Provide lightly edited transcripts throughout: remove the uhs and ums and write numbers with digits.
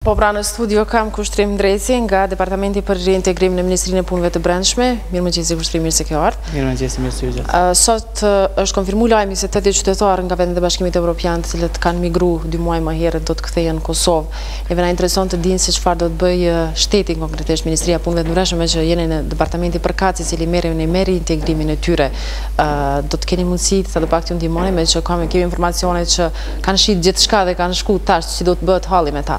Po pra në studio kam Kushtrim Ndreci nga Departamenti për Reintegrim në Ministrinë e Punëve të Brendshme. Mirëmëngjesi Kushtrim, mirë se ke ardhur. Mirëmëngjesi, mirë se ju gjatë. Sot është konfirmuar lajmi se 80 qytetarë nga vendet e Bashkimit Evropian, të cilët kanë migruar 2 muaj më herët, do të kthehen në Kosovë. Na intereson të dinë se çfarë do të bëjë shteti, konkretisht Ministria e Punëve të Brendshme, që jeni në Departamenti përkatës, i cili merret me reintegrimin e tyre. Do të keni mundësi sa do pak të ndihmoni, me që kemi informacione që kanë shit gjithçka dhe kanë shku tash si do të bëhet halli me ta.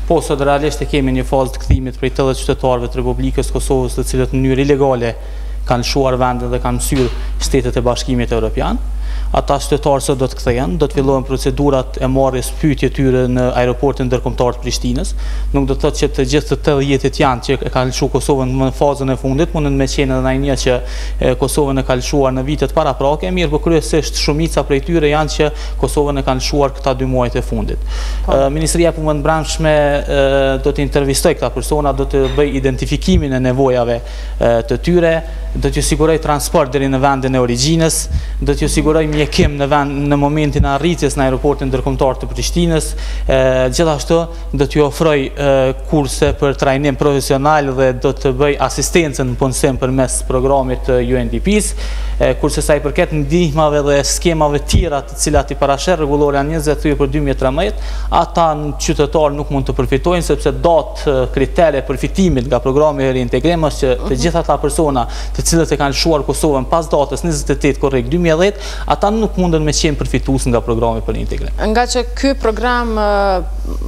Po, sot realisht kemi një fazë të kthimit prej 80 qytetarëve të Republikës Kosovës, të cilët në mënyrë ilegale kanë lëshuar vendin dhe kanë mësyrë shtetet e Bashkimit Evropian. Ata qytetarë sot do të kthehen, do të fillohen procedurat e marrjes pyetje tyre në aeroportin ndërkombëtar të Prishtinës. Nuk do të thotë që të gjithë të 80 janë që kanë lëshuar Kosovën në fazën e fundit, mundën me qenë edhe një që Kosovën e ka lëshuar në vitet paraprake, mirë, por kryesisht shumica prej tyre janë që Kosovën e kanë lëshuar këta 2 muajt e fundit. Ministria e Punëve të Brendshme do të intervistojë këta persona, do të bëj identifikimin e nevojave të tyre, do t'ju siguroj transport deri në vendin e origjinës, do t'ju siguroj mjekim në momentin e arritjes në aeroportin ndërkombëtar të Prishtinës, gjithashtu do t'ju ofroj kurse për trajnim profesional dhe do të bëj asistencën në punësim përmes programit të UNDP-s, kurse sa i përket ndihmave dhe skemave tjera të cilat i parashet rregulloria 23/2013, ata qytetarë nuk mund të përfitojnë sepse datë kritere përfitimit nga programi i reintegrim është që të gjitha ata persona të cilët e kanë lëshuar Kosovën pas datës 28 korrik 2010, ata nuk mundën me qenë përfitues nga programi për integrim. Nga që ky program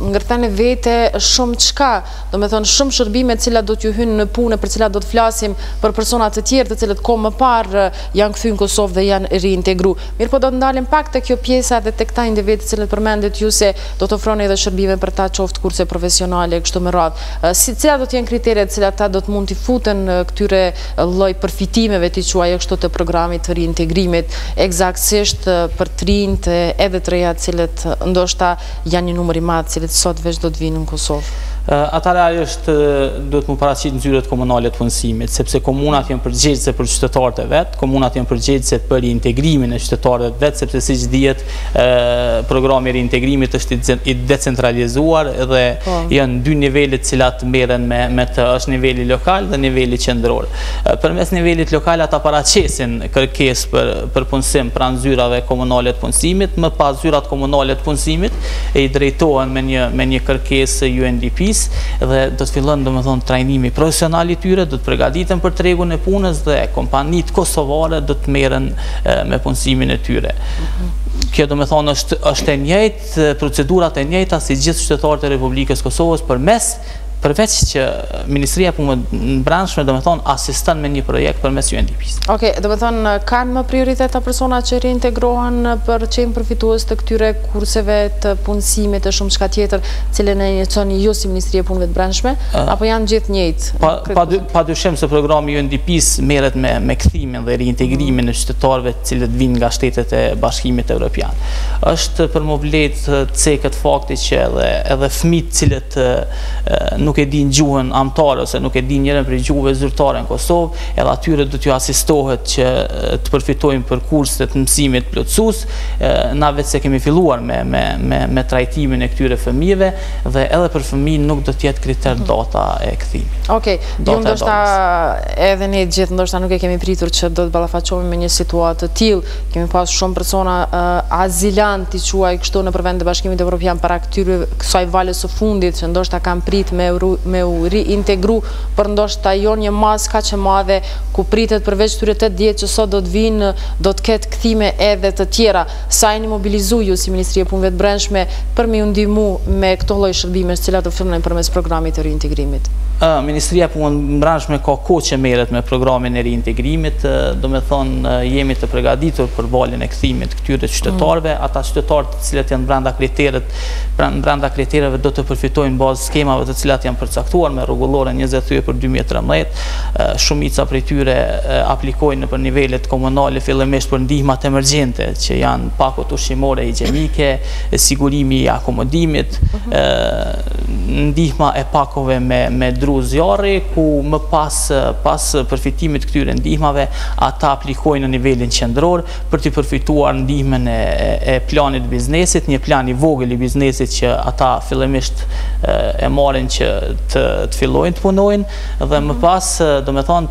ngërthen e vete shumë çka, do me thonë shumë shërbime të cilat do t'ju hynë në punë, për cilat do të flasim për persona të tjerë të cilët kohë më parë janë kthyer në Kosovë dhe janë reintegruar. Mirë, po do të ndalim pak te kjo pjesa dhe tek këta individ të cilët përmendet ju se do të ofroni edhe shërbime për ta, qoftë kurse profesionale kështu me radhë. Cilat do të jenë kriteret të cilat ata do të mund t'i futen këtyre lloj përfitimeve t'i quajë kështu të programit të reintegrimit, eksaktësisht për të rinjt edhe të reja të cilët ndoshta janë një numër i madh të cilët sot veç do të vinë në Kosovë? Ata realisht do të më paraqit zyret komunale të punësimit, sepse komunat janë përgjegjëse për qytetarët e vet, komunat janë përgjegjëse për reintegrimin e qytetarëve të vet, sepse siç dihet programi i reintegrimit është i decentralizuar dhe janë 2 nivele të cilat merren me të, është niveli lokal dhe niveli qendror. Përmes nivelit lokal ata paraqesin kërkesë për punësim pranë zyrave komunale të punësimit, më pas zyrat komunale të punësimit i drejtohen me një kërkesë UNDP dhe do të fillon domethënë trajnimi profesional i tyre, do të përgatiten për tregun e punës dhe kompanitë kosovare do të merren me punësimin e tyre. Kjo domethënë është e njëjtë, procedurat e njëjta si gjithë qytetarët e Republikës Kosovës, përveç që Ministria e Punëve të Brendshme domethënë asiston me një projekt përmes UNDP-s. Okej, domethënë kanë më prioritet ta persona që reintegrohen për të qenë përfitues të këtyre kurseve të punësimit të shumë çka tjetër, cilën e inicioni ju si Ministria e Punëve të Brendshme, apo janë gjithë njëjtë? Padyshim se programi UNDP-s merret me kthimin dhe reintegrimin e qytetarëve të cilët vinë nga shtetet e Bashkimit Evropian. Është për më vletë të cekët fakti që edhe fëmijët cilët nuk e din gjuhën amtare ose nuk e din njërin prej gjuhëve zyrtare në Kosovë, edhe atyre do t'ju asistohet që të përfitojnë për kurse të mësimit plotësues. Na vetë se kemi filluar me trajtimin e këtyre fëmijëve dhe edhe për fëmijë nuk do të jetë kriter data e kthimit. Okej, ju ndoshta edhe ne gjithë ndoshta nuk e kemi pritur që do të ballafaqohemi me një situatë të tillë. Kemi pas shumë persona azilanti quaj kështu në vende të Bashkimit Evropian para kësaj vale së fundit që ndoshta kanë prit me u reintegru, për ndoshta jo një masë kaq e madhe ku pritet përveç këtyre 80 që sot do të vinë, do të ketë kthime edhe të tjera. Sa jeni mobilizuar ju si Ministria e Punëve të Brendshme për me ju ndihmu me këto lloj shërbimesh të cilat ofrohen përmes programit të reintegrimit? Ministria e Punëve të Brendshme ka kohë që merret me programin e reintegrimit, domethënë jemi të përgatitur për valën e kthimit këtyre qytetarëve, ata qytetarë të cilët janë brenda kritereve do të përfitojnë bazë skemave të cilat janë përcaktuar me rregulloren 23/2013. Shumica prej tyre aplikojnë për nivelet komunale fillimisht për ndihmat emergjente që janë pakot ushqimore, higjienike, sigurimi i akomodimit. ndihma e pakove me dru zjarri, ku më pas përfitimit këtyre ndihmave, ata aplikojnë në nivelin qendror për të përfituar ndihmën e planit biznesit, një plan i vogël i biznesit që ata fillimisht e marrin që të fillojnë të punojnë dhe më pas, do me thonë,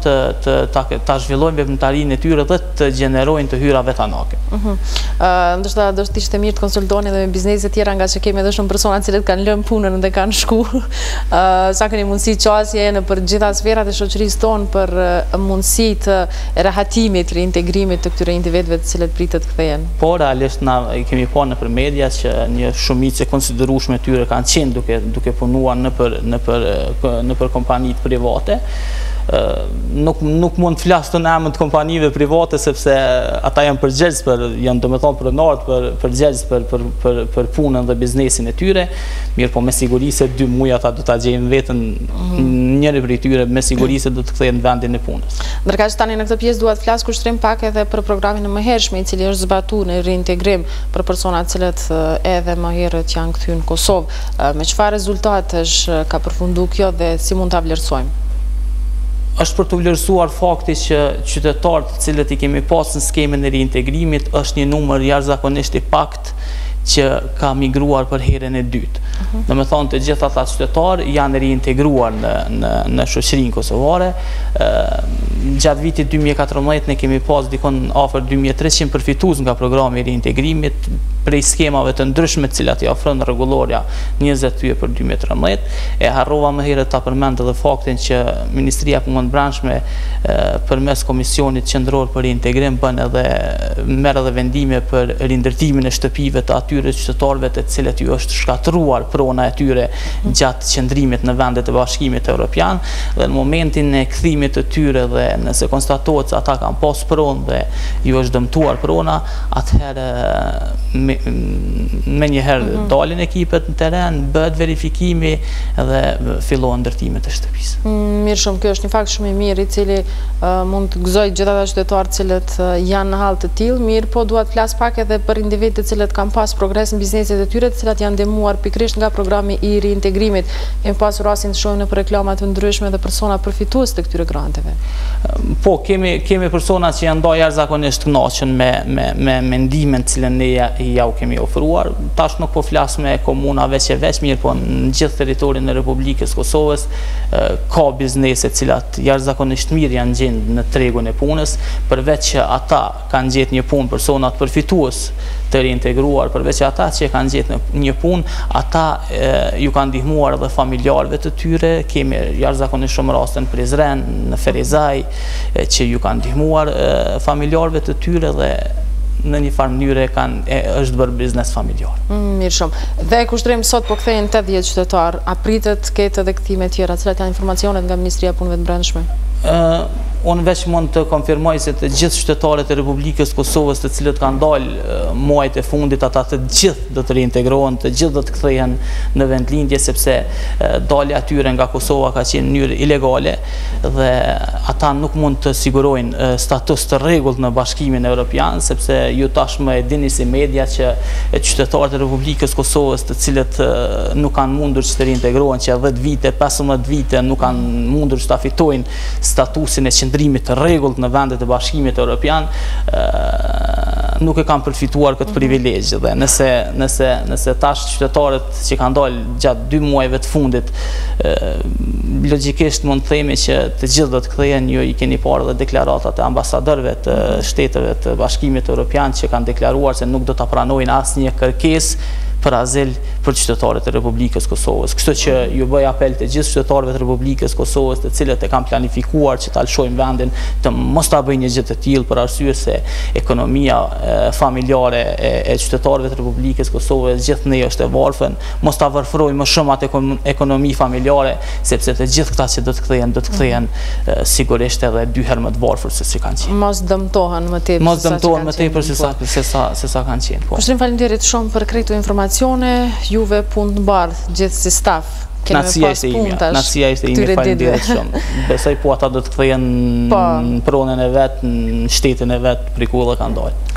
ta zhvillojnë veprimtarinë e tyre dhe të gjenerojnë të hyra vetanake. Ndoshta do të ishte mirë të konsultoni edhe me biznese tjera, nga që kemi edhe shumë persona të cilët kanë lënë punën dhe kanë shku. Sa keni mundësi qasje në për gjitha sferat e shoqërisë tonë për mundësitë e rehatimit, reintegrimit të këtyre individëve të cilët pritet kthehen. Po, realisht na kemi pa nëpër media që një shumicë e konsiderueshme tyre kanë qenë duke punuar nëpër kompanitë private. Nuk mund të flas të emën të kompanive private sepse ata janë përgjegjës janë domethënë pronarët përgjegjës për punën dhe biznesin e tyre, mirë po me siguri se 2 muaj ata do ta gjejnë veten, njëri prej tyre me siguri se do të kthehen në vendin e punës. Ndërkaq tani në këtë pjesë dua të flas kushtrim pak edhe për programin e mëhershëm i cili është zbatuar në reintegrim për persona të cilët edhe më herët janë kthyer në Kosovë. Me çfarë rezultatesh ka përfunduar kjo dhe si mund ta vlerësojmë? Është për të vlerësuar fakti që qytetarët të cilët i kemi pasur në skemën e reintegrimit është një numër jashtëzakonisht i pakët që ka migruar për herën e dytë. Do me thonë të gjithë ata qytetarë janë reintegruar në shoqërinë kosovare. Gjatë vitit 2014 ne kemi pas dikon afër 2300 përfitues nga programi i reintegrimit prej skemave të ndryshme të cilat i ofron rregullorja 22 për 2013. E harrova më herët ta përmend edhe faktin që Ministria e Punëve të Brendshme përmes Komisionit Qendror për Reintegrim merr edhe vendime për rindërtimin e shtëpive të atyre qytetarëve të cilët ju është shkatruar prona e tyre gjatë qëndrimit në vendet e Bashkimit Evropian, dhe në momentin e kthimit të tyre dhe nëse konstatohet se ata kanë pas pronë dhe ju është dëmtuar prona, atëherë me njëherë dalin ekipet në teren, bëhet verifikimi dhe fillohen ndërtimet e shtëpisë. Mirë shumë, kjo është një fakt shumë i mirë i cili mund të gëzoj gjithë ata qytetarë cilët janë në hall të tillë, mirë po dua të flas pak edhe për individët të cilët kanë pas progres në bizneset e tyre, të cilat janë ndihmuar pikërisht nga programi i reintegrimit. Kemi pasur rastin të shohim në reklamat të ndryshme dhe persona përfitues të këtyre granteve. Po, kemi persona që janë ndarë jashtëzakonisht të kënaqur me ndihmën të cilën ne ja u kemi ofruar. Tash nuk po flas me komuna veç mirë, po në gjithë territorin e Republikës Kosovës ka biznese të cilat jashtëzakonisht mirë janë gjendë në tregun e punës, përveç që ata kanë gjetë një punë, personat përfitues të reintegruar, përveç ata që kanë gjetë një punë, ata ju kanë ndihmuar edhe familjarëve të tyre. Kemi jashtëzakonisht shumë raste në Prizren, në Ferizaj, që ju kanë ndihmuar familjarëve të tyre dhe në një farë mënyrë është bërë biznes familjar. Mirë shumë. Dhe kushtrim sot po kthehen 80 qytetarë, a pritet ketë edhe kthime tjera, cilat janë informacionet nga Ministria e Punëve të Brendshme? Unë veç mund të konfirmoj se të gjithë qytetarët e Republikës Kosovës të cilët kanë dalë muajt e fundit, ata të gjithë do të reintegrohen, të gjithë do të kthehen në vendlindje, sepse dalja atyre nga Kosova ka qenë në mënyrë ilegale dhe ata nuk mund të sigurojnë status të rregullt në Bashkimin Evropian, sepse ju tashmë e dini si media që qytetarët e Republikës Kosovës të cilët nuk kanë mundur që të reintegrohen, që 10 vite, 15 vite nuk kanë mundur që ta fitojnë statusin e qëndrimit të rregullt në vendet e Bashkimit Evropian, nuk e kanë përfituar këtë privilegj. Dhe nëse tash qytetarët që kanë dalë gjatë 2 muajve të fundit, logjikisht mund të themi që të gjithë do të kthehen. Ju i keni parë edhe deklaratat e ambasadorëve të shteteve të Bashkimit Evropian që kanë deklaruar se nuk do ta pranojnë asnjë kërkesë për azil për qytetarët e Republikës Kosovës. Kështu që ju bëj apel të gjithë qytetarëve të Republikës Kosovës, të cilët e kanë planifikuar që ta lëshojnë vendin, të mos ta bëjnë një gjë të tillë, për arsye se ekonomia familjare e qytetarëve të Republikës Kosovës gjithë ne është e varfën. Mos ta varfërojmë më shumë atë ekonomi familjare, sepse të gjithë këta që do të kthehen sigurisht edhe 2 herë më të varfër se si kanë qenë. Mos dëmtohen më tepër. Mos dëmtohen më tepër se sa kanë qenë. Kushtim faleminderit shumë për këto informacione. Juve punë të bardhë, gjithë si staf. Nacia ishte ime, faleminderit shumë. Besoj po ata do të kthehen në pronën e vet, në shtetin e vet, prikur dhe kanë dalë.